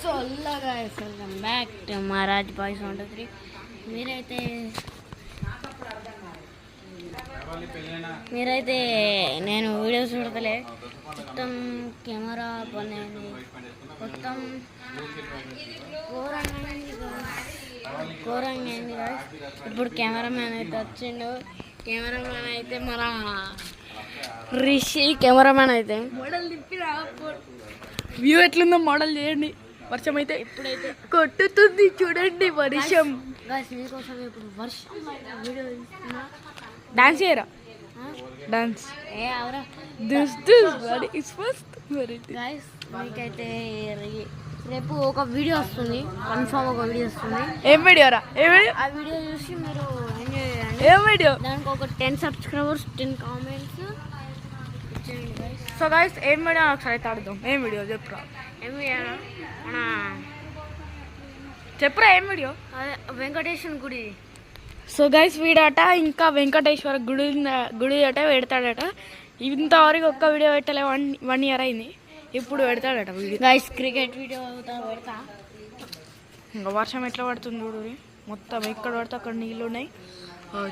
So guys welcome back to Maharaj boys 123. మీరైతే నేను videos చూడతలే, మొత్తం కెమెరా పని మొత్తం ఘోరంగా అయింది గాయస్. ఇప్పుడు కెమెరామ్యాన్ అయితే వచ్చిండు. కెమెరామ్యాన్ అయితే మన రిషి కెమెరామ్యాన్ అయితే మోడల్ తిప్పిన వ్యూ ఎట్లుందో మోడల్ చేయండి. వర్షం అయితే ఇప్పుడైతే కొట్టుతుంది చూడండి వర్షం. మీకోసం ఇప్పుడు వర్షం వీడియో తీస్తున్నా. డాన్స్ చేయరా? డాన్స్ ఏ అవరా గాయస్. మీకైతే రేపు ఒక వీడియో వస్తుంది, కన్ఫామ్ ఒక వీడియో వస్తుంది. ఏం వీడియోరా? ఆ వీడియో చూసి మీరు ఎంజాయ్ చేయండి. ఏం వీడియో? దానికి ఒక 10 సబ్స్క్రైబర్స్ 10 కామెంట్స్ ఇచ్చేయండి గైస్. సో గైస్ ఏం వీడియో ఒకసారి అయితే ఆడుదాం. ఏం వీడియో చెప్పురా? ఏం వీడియో? చెప్పురా ఏం వీడియో? అదే వెంకటేశ్వర గుడి. సో గైస్ వీడట ఇంకా వెంకటేశ్వర గుడి అట పెడతాడట. ఇంతవరకు ఒక్క వీడియో పెట్టలే, 1 year అయింది. ఇప్పుడు పెడతాడట వీడియో. గైస్ క్రికెట్ వీడియో పెడతా. ఇంకా వర్షం ఎట్లా పడుతుంది చూడు, మొత్తం ఎక్కడ పడితే అక్కడ నీళ్ళు ఉన్నాయి.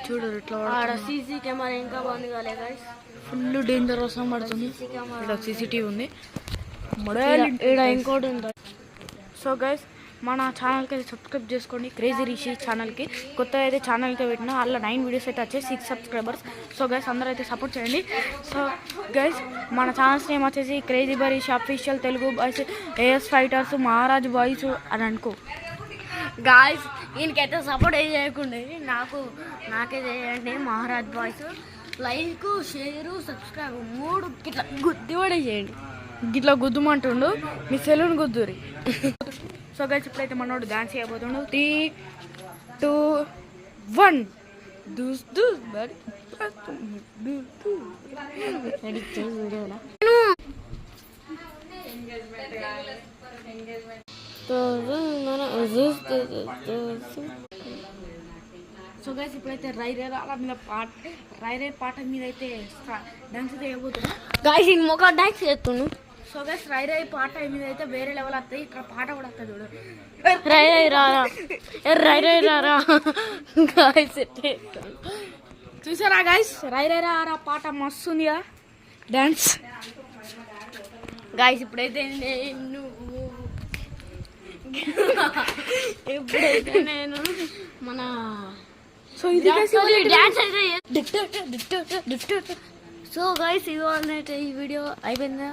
చూడు ఎట్లా పడుతుంది. సీసీ కెమెరా ఇంకా బాగుంది కాలే గైస్. ఫుల్ డేంజర్ వర్షం పడుతుంది. ఇక్కడ సీసీటీవీ ఉంది, ఇక్కడ ఇంకోటి ఉంది. సో గైస్ మన ఛానల్కి అయితే సబ్స్క్రైబ్ చేసుకోండి, క్రేజీ రిషి ఛానల్కి. కొత్తగా అయితే ఛానల్కి పెట్టినా అలా 9 వీడియోస్ అయితే వచ్చాయి, 6 సబ్స్క్రైబర్స్. సో గైస్ అందరూ అయితే సపోర్ట్ చేయండి. సో గైస్ మన ఛానల్స్ నేమ్ వచ్చేసి crazy Rishi official Telugu boys, AS fighters, Maharaj boys అని అనుకో. గాయస్ ఈయనకైతే సపోర్ట్ చేయకుండా నాకే చేయండి. Maharaj boys like, share, subscribe 3 గిట్లా గుద్ది కూడా చేయండి. గిట్లా గుద్దుమంటుండు, మీ సెలూన్ గుద్దురి. సో గైస్ ఇప్పుడైతే మనోడు డాన్స్ చేయబోతుండు. 3, 2, 1 సో గైస్ ఇప్పుడైతే రైరే పాట మీద అయితే డాన్స్ అయితే చేయబోతున్నా. గాయస్ ఈయన మొక్క డాన్స్ చేస్తుండు. సో గైస్ రైరే పాట మీద అయితే వేరే లెవెల్ వస్తాయి. ఇక్కడ పాట కూడా వస్తుంది చూడు. రారా గాయస్ చూసారా గైస్, రైరే రారా పాట మస్తు ఉంది కదా డాన్స్. గాయస్ ఇప్పుడైతే నేను మన సో ఇది డాన్స్ అయితే. సో గైస్ ఇవాళ ఈ వీడియో అయిపోయిందా?